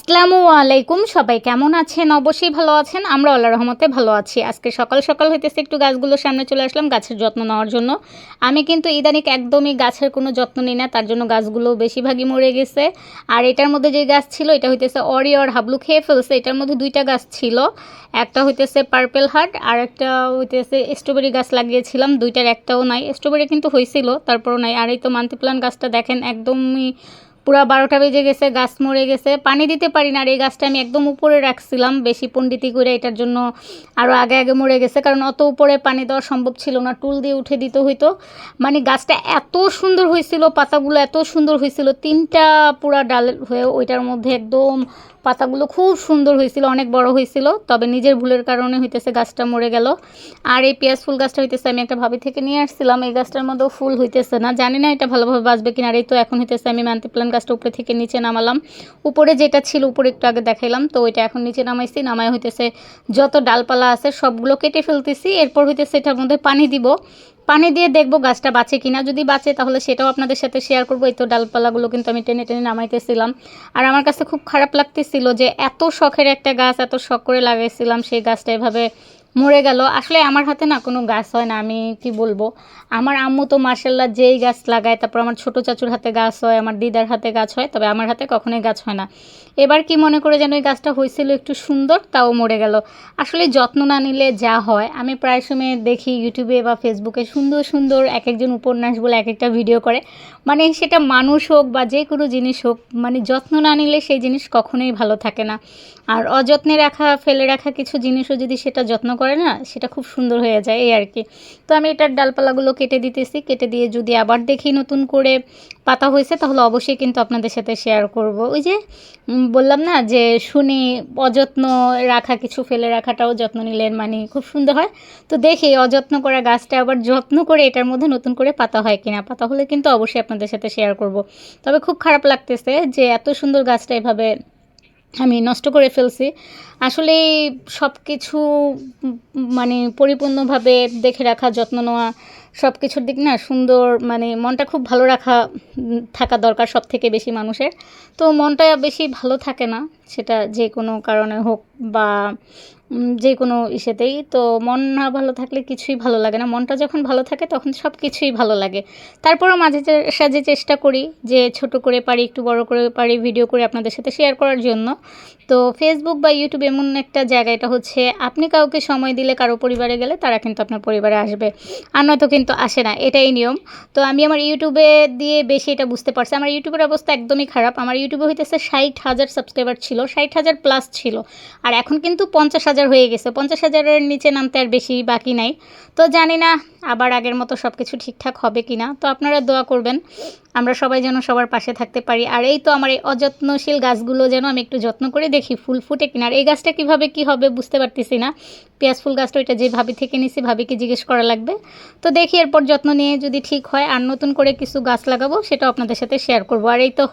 আসসালামু আলাইকুম, সবাই কেমন আছেন? অবশ্যই ভালো আছেন। আমরা আল্লাহর রহমতে ভালো আছি। আজকে সকাল সকাল হইতেছে একটু গাছগুলোর সামনে চলে আসলাম গাছের যত্ন নেওয়ার জন্য। আমি কিন্তু ইদানিং একদমই গাছের কোনো যত্ন নিই না, তার জন্য গাছগুলো বেশিরভাগই মরে গেছে। আর এটার মধ্যে যে গাছ ছিল এটা হইতেছে অরিয়র হাবলু খেয়ে ফেলছে। এটার মধ্যে দুইটা গাছ ছিল, একটা হইতেছে পার্পেল হার্ট আর একটা হইতেছে স্ট্রবেরি গাছ লাগিয়েছিলাম। দুইটার একটাও নাই, স্ট্রবেরি কিন্তু হয়েছিল তারপরও নাই। আর এই তো মান্তি প্লান্ট গাছটা দেখেন একদমই পুরা 12টা বেজে গেছে, গাছ মরে গেছে, পানি দিতে পারি না। আর এই গাছটা আমি একদম উপরে রাখছিলাম বেশি পণ্ডিতি করে, এটার জন্য আরও আগে আগে মরে গেছে, কারণ অত উপরে পানি দেওয়া সম্ভব ছিল না, টুল দিয়ে উঠে দিতে হইতো। মানে গাছটা এত সুন্দর হয়েছিল, পাতাগুলো এত সুন্দর হয়েছিল, 3টা পুরা ডাল হয়ে ওইটার মধ্যে একদম পাতাগুলো খুব সুন্দর হয়েছিল, অনেক বড় হয়েছিল। তবে নিজের ভুলের কারণে হইতেছে গাছটা মরে গেল। আর এই পেঁয়াজ ফুল গাছটা হইতেছে আমি একটা ভাবি থেকে নিয়ে আসছিলাম, এই গাছটার মধ্যেও ফুল হইতেছে না, জানি না এটা ভালোভাবে বাঁচবে কিনা। আর এই তো এখন হইতেছে আমি মান্তি প্লান্ট গাছটা উপরে থেকে নিচে নামালাম। উপরে যেটা ছিল উপরে একটু আগে দেখাইলাম, তো ওইটা এখন নিচে নামাইছি। নামায় হইতেছে যত ডালপালা আছে সবগুলো কেটে ফেলতেছি। এরপর হইতেছে এটার মধ্যে পানি দিব, পানি দিয়ে দেখবো গাছটা বাঁচে কিনা। যদি বাঁচে তাহলে সেটাও আপনাদের সাথে শেয়ার করবো। এই তো ডালপালাগুলো কিন্তু আমি টেনে টেনে নামাইতেছিলাম। আর আমার কাছে খুব খারাপ লাগতেছিল যে এত শখের একটা গাছ, এত শখ করে লাগাইছিলাম, সেই গাছটা এভাবে মরে গেল। আসলে আমার হাতে না কোনো গাছ হয় না, আমি কি বলবো। আমার আম্মু তো মার্শাল্লাহ যেই গাছ লাগায়, তারপর আমার ছোটো চাচুর হাতে গাছ হয়, আমার দিদার হাতে গাছ হয়, তবে আমার হাতে কখনোই গাছ হয় না। এবার কি মনে করে যেন ওই গাছটা হয়েছিল একটু সুন্দর, তাও মরে গেল। আসলে যত্ন না নিলে যা হয়, আমি প্রায় সময় দেখি ইউটিউবে বা ফেসবুকে সুন্দর সুন্দর এক একজন উপন্যাস বলে এক একটা ভিডিও করে, মানে সেটা মানুষ হোক বা যে কোনো জিনিস হোক, মানে যত্ন না নিলে সেই জিনিস কখনোই ভালো থাকে না। আর অযত্নে রাখা, ফেলে রাখা কিছু জিনিসও যদি সেটা যত্ন করে না, সেটা খুব সুন্দর হয়ে যায়, এই আর কি। তো আমি এটার ডালপালাগুলো কেটে দিতেছি, কেটে দিয়ে যদি আবার দেখি নতুন করে পাতা হয়েছে তাহলে অবশ্যই কিন্তু আপনাদের সাথে শেয়ার করব। ওই যে বললাম না যে শুনি অযত্ন রাখা কিছু ফেলে রাখাটাও যত্ন নিলে মানে খুব সুন্দর হয়। তো দেখি অযত্ন করা গাছটা আবার যত্ন করে এটার মধ্যে নতুন করে পাতা হয় কিনা, পাতা হলে কিন্তু অবশ্যই আপনাদের সাথে শেয়ার করব। তবে খুব খারাপ লাগতেছে যে এত সুন্দর গাছটা এভাবে আমি নষ্ট করে ফেলছি। আসলে সব কিছু মানে পরিপূর্ণভাবে দেখে রাখা, যত্ন নেওয়া, সব কিছুর দিক না সুন্দর, মানে মনটা খুব ভালো রাখা থাকা দরকার সব থেকে বেশি মানুষের। তো মনটা বেশি ভালো থাকে না, সেটা যে কোনো কারণে হোক বা যে কোনো ইসেতেই। তো মন না ভালো থাকলে কিছুই ভালো লাগে না, মনটা যখন ভালো থাকে তখন সব কিছুই ভালো লাগে। তারপরেও মাঝে সাঝে চেষ্টা করি যে ছোট করে পারি, একটু বড় করে পারি ভিডিও করে আপনাদের সাথে শেয়ার করার জন্য। তো ফেসবুক বা ইউটিউব এমন একটা জায়গা, এটা হচ্ছে আপনি কাউকে সময় দিলে কারো পরিবারে গেলে তারা কিন্তু আপনার পরিবারে আসবে, আর নয়তো কিন্তু আসে না, এটাই নিয়ম। তো আমি আমার ইউটিউবে দিয়ে বেশি এটা বুঝতে পারছি। আমার ইউটিউবের অবস্থা একদমই খারাপ। আমার ইউটিউবে হইতেছে 60,000 সাবস্ক্রাইবার ছিল, 60,000 প্লাস ছিল, আর এখন কিন্তু 50,000 হয়ে গেছে। 50,000-এর নিচে নামতে আর বেশি বাকি নাই। তো জানি না আবার আগের মতো সব কিছু ঠিকঠাক হবে কি না। তো আপনারা দোয়া করবেন আমরা সবাই যেন সবার পাশে থাকতে পারি। আর এই তো আমার এই অযত্নশীল গাছগুলো যেন আমি একটু যত্ন করে দেখি ফুল ফুটে কিনা। আর এই গাছটা কীভাবে কী হবে বুঝতে পারতেছি না। পেঁয়াজ ফুল গাছটা ওইটা যে ভাবি থেকে নিছি, ভাবিকে জিজ্ঞেস করা লাগবে। তো দেখি এরপর যত্ন নিয়ে যদি ঠিক হয় আর নতুন করে কিছু গাছ লাগাবো, সেটাও আপনাদের সাথে শেয়ার করবো। আর এই তো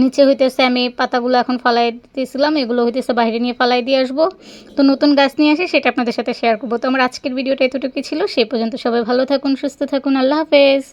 নিচে হইতেছে আমি পাতাগুলো এখন ফালাই দিয়েছিলাম, এগুলো হইতেছে বাইরে নিয়ে ফালাই দিয়ে আসবো। তো নতুন গাছ নিয়ে আসে সেটা আপনাদের সাথে শেয়ার করবো। তো আমার আজকের ভিডিওটা এতটুকুই ছিল। সেই পর্যন্ত সবাই ভালো থাকুন, সুস্থ থাকুন, আল্লাহ হাফেজ।